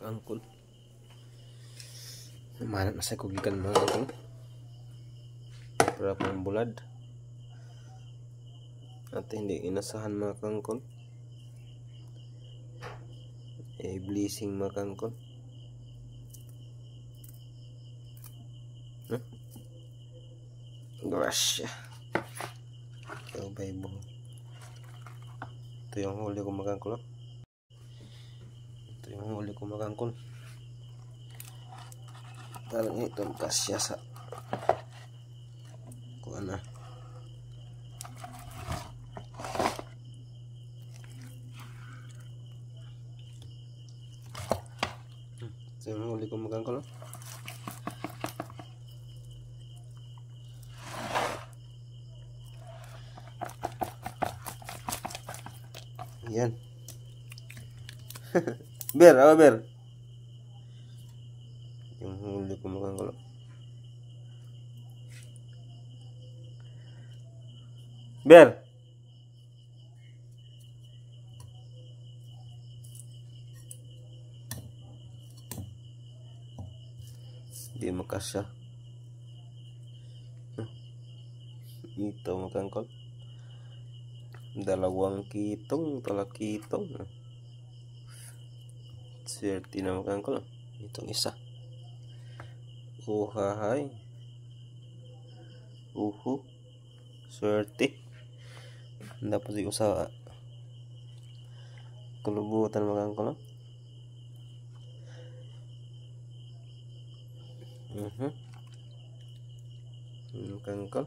angkol. Mana na sa kugikan mga angkol. Para pang bulad. At hindi inasahan mga angkol. Blessing mga angkol. Grasya. Ito Bible. Ito yung huli ko mga angkol. Ito yung huli ko mga angkol. Parang ito kasya sa kuha na. Ito yung huli ko mga angkol. Yan. Ber, apa ber? Yung huli ko mga angkol. Ber. Di makasya. Ito mga angkol. Dalawang kitong, talakitong. Swerte na mga angkol. Itong isa. Uhahay. Uhu. Swerte. Dapat di usaha. Kulubutan mga angkol. Mga angkol.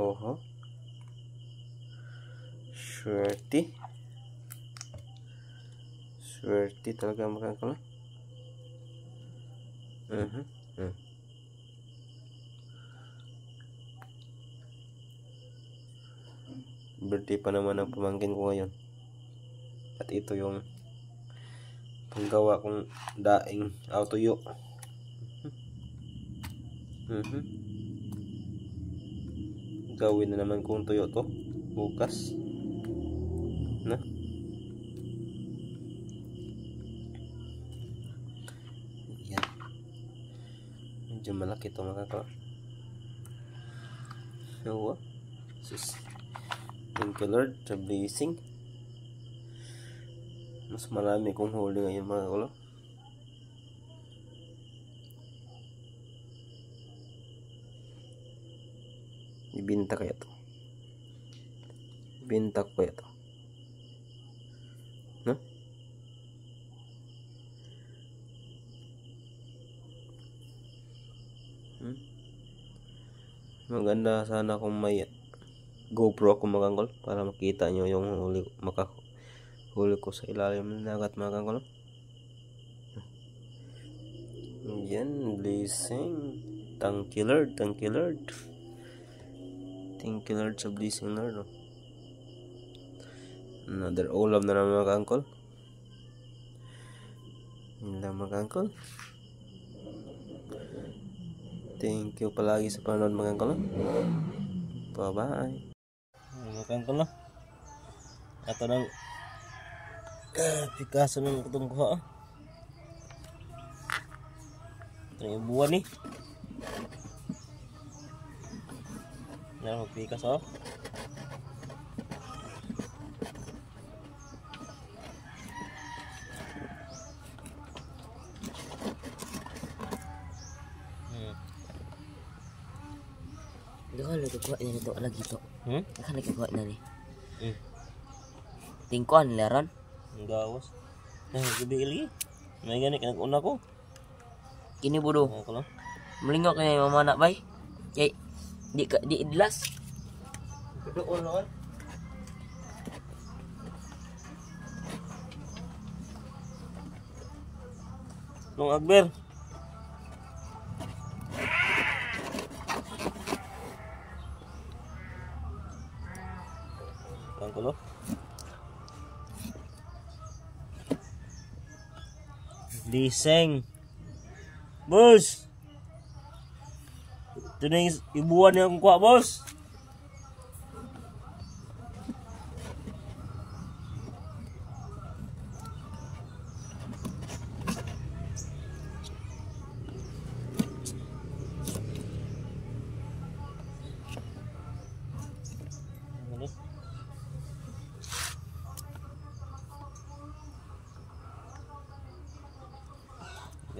Oho. Swerte. Swerte talaga mga angkol. Birthday pa naman ang pamangkin ko ngayon. At ito yung panggawa kong daing tuyo. Gawin na naman kong tuyo to bukas na. Yan. Medyo malaki ito mga ka. So, thank you Lord sa blessing. Mas marami kong huli ngayon mga kulo. Ibinta kaya to. Binta ko kaya to. No? Maganda sana kung may GoPro ako mga angkol para makita nyo yung makahuli ko sa ilalim ng dagat mga angkol. Yan, blessing. Thank you Lord, thank you Lord. Thank you Lord sa blessing Lord. Another ulam na naman mga angkol. Yun lang mga angkol. Thank you palagi sa panonood mga angkol. Bye bye. Mga angkol na. Ito ng Picasso ng kutong kuha. Ito yung buwan ni. Nah, Picasso. Dahil nagkuha niya nito lagi to. Dahil nagkuha na ni. Tingkuan leron. Gawas. Gabi lagi. May gani kanag-una ko. Kini budo. Melingok kay mama nak bay. Kay di idlas. Doon noon. Nung Akber. Angkol. Liseng. Bos. Ito na yung ibuan niya akong kuha, boss.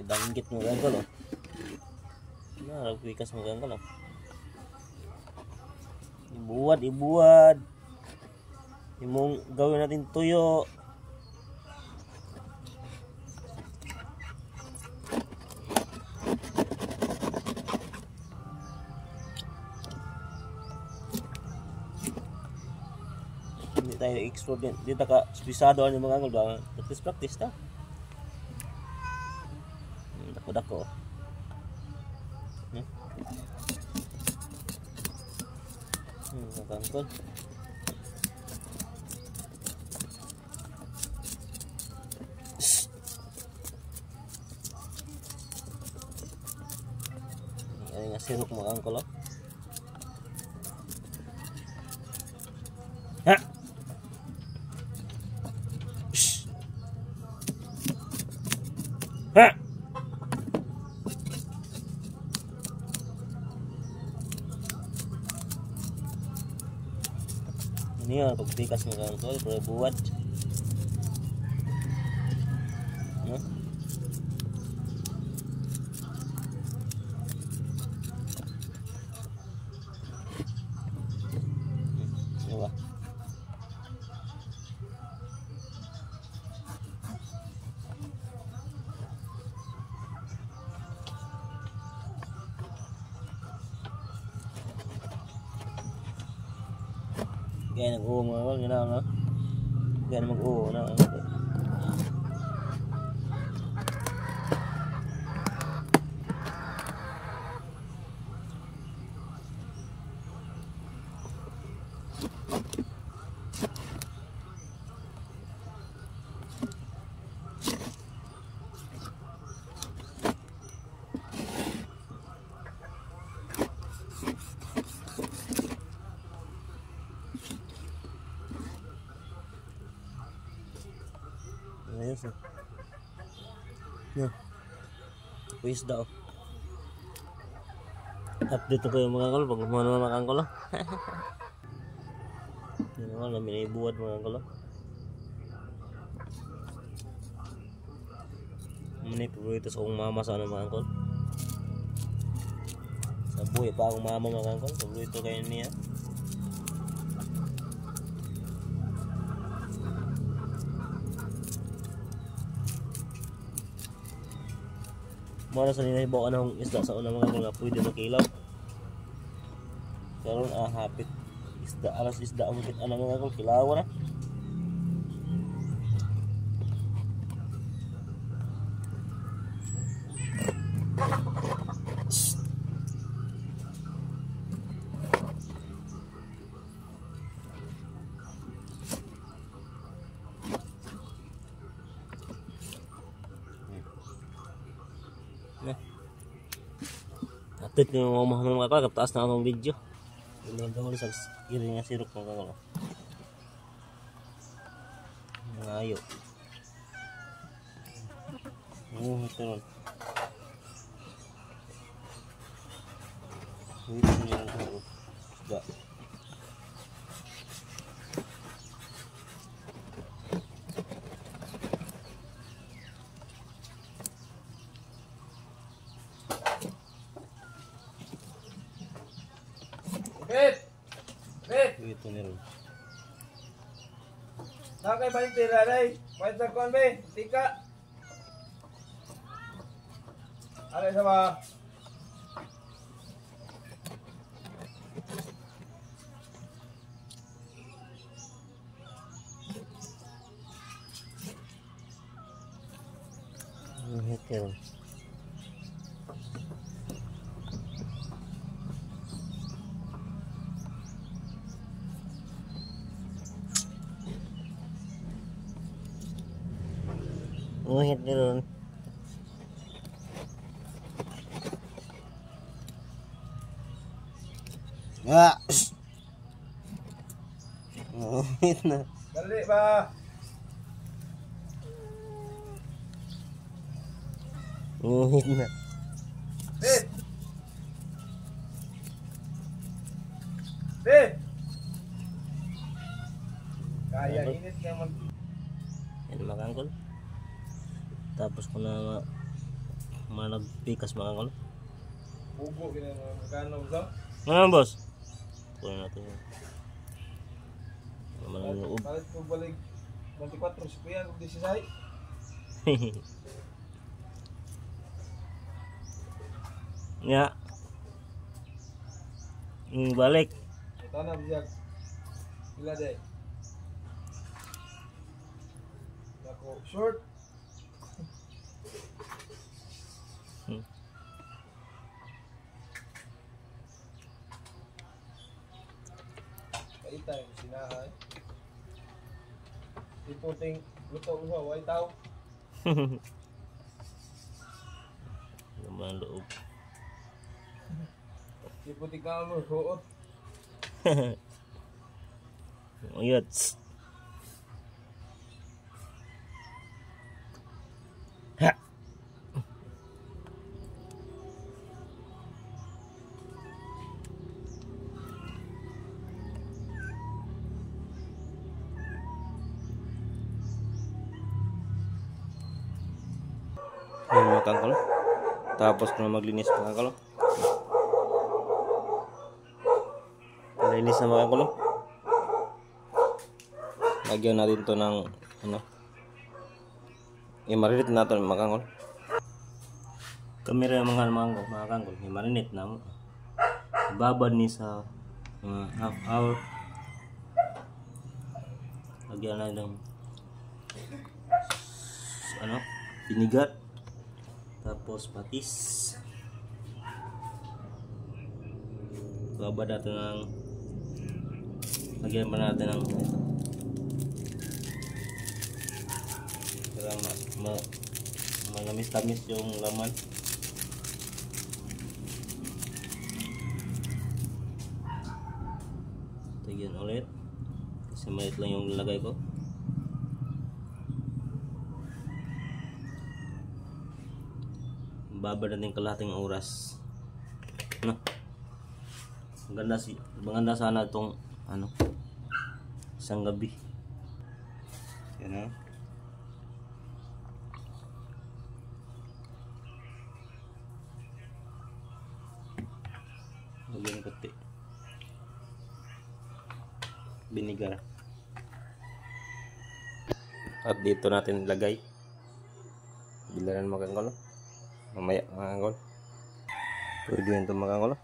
Danggit mga angkol oh. Nagwikas mga angkol oh. Ibuwad. Imong gawin natin tuyo. Hindi tayo explore din. Dito ka spisado ang mga angkol ba? Practice ta. Dako. Mga angkol. Ini nga sirok mga angkol oh. Ha! Ha! Ini ang pagpikas mga angkol, pero buwad. No? Diba? Gaya nag-uho mga angkol, gano'n no? Gaya na mag-uho na angkol. Ayos oh. Yan. Kuis daw. Update ko yung mga angkol. Pag kumano mga angkol oh. Yan naman, namin ay buwad mga angkol oh. Mani paborito sa akong mama sa mga angkol. Sa buhay pa akong mama mga angkol. Paborito kayo niya. Mara sa nila ibaw anong isda sa unang mga angkol nga pwede makilaw. Karon hapit isda alas isda ang mukit anang mga angkol kilaw na. Update ko yung mga kakal, kaptaas na akong video. Yung gawin sa iring nga sirok mga kakal. Mga ayo. Ito ron. Ito yung kakal. Isda. Ito ni ron. Nakay balik tira day. Balik sa kon be. Tika. Alay sama. Ito ron. Nguhit ni ron. Nguhit na. Dali ba? Nguhit na. Sit. Sit. Kaya init ka mag. Yan mga angkol. Tapos ko na mga nagpikas mga kangkol. Bugo gina magkano sa? Ano boss? Kunin natin yun. Naman ang loob. Palit ko balik 24 si Kuya kung di si Sai. Nga. Balik. Ito na bijak. Pila day. Ako short. Kaita yung sinahay. Iputing luto uhaw, ay tao. Naman ang loob. Iputing ka mo, huot. Ayun. Ha! Ayan mga kangkol. Tapos na maglinis mga kangkol. Linis na mga kangkol. Lagyan natin to ng ano. I-marinate natin mga kangkol. Kamera mga kangkol. I-marinate na mo. Babad ni sa half hour. Lagyan natin ng ano, binigat. Tapos patis. Babad natin ng lagyan pa natin ng para malamis-tamis yung laman. Lagyan ulit kasi maliit lang yung nilagay ko. Babad natin kalahating oras. No? Maganda sana itong ano, isang gabi. Yan na. Lagyan ng puti. Binigar. At dito natin ilagay. Bilaran mga kangkol. Mamaya mga kangkol. Pwede yun ito mga kangkol.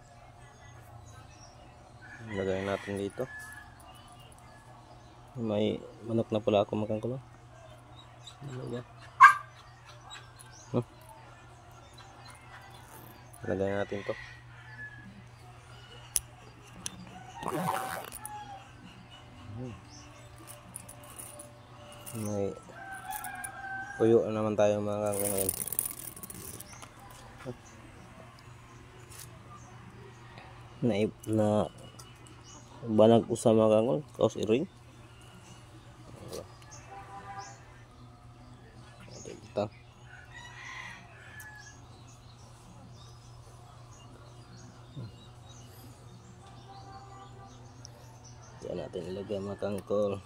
Lagay natin dito. May manok na pala ako mga kangkol. Lagay natin to. May tuyo naman tayo mga kangkol ngayon. Na banag usa mga kangkol kaos iring. Ito. Diyan natin ilagay mga kangkol.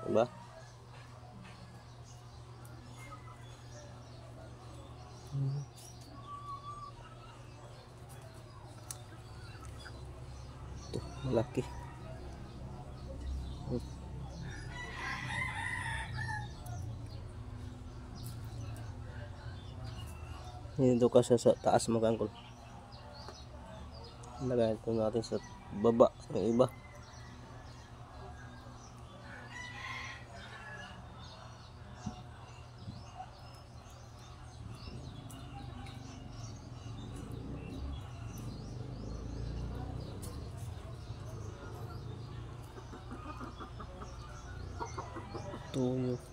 Diba? Ito, malaki. Dito kasi sa taas mga kangkol. Lagay ito natin sa baba ng iba.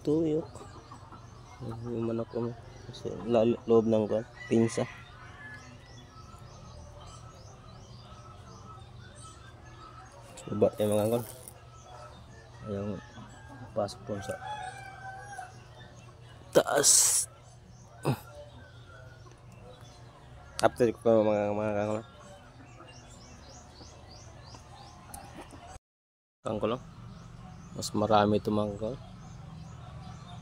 Tuyok. Yung manok ko kasi loob ng pinsa. Baba tayo mga kangkol. Ayang pasok po sa taas. After ko mga kangkol. Tang ko lang. Mas marami ito mga kol.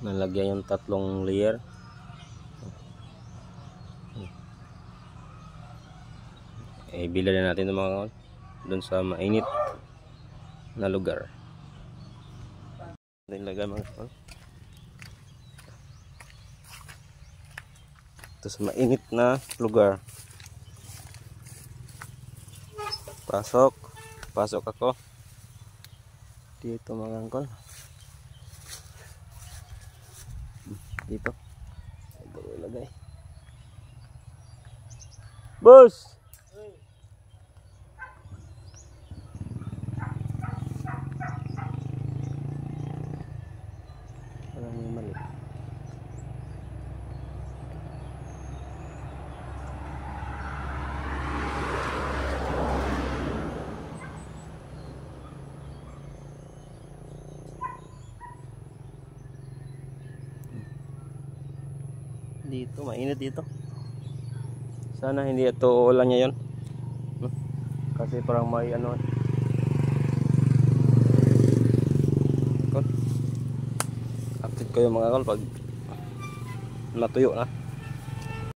Nalagyan yung 3 layer. Bilad na natin ito mga kol. Doon sa mainit na lugar. Nilagay mga kol. Ito sa mainit na lugar. Pasok ako dito mga kol. Dito ilagay. Boss! Parang may mali. Dito, mainit dito. Sana hindi ito ulan niya yun. Kasi parang may ano. Update ko yung mga kol pag natuyo na.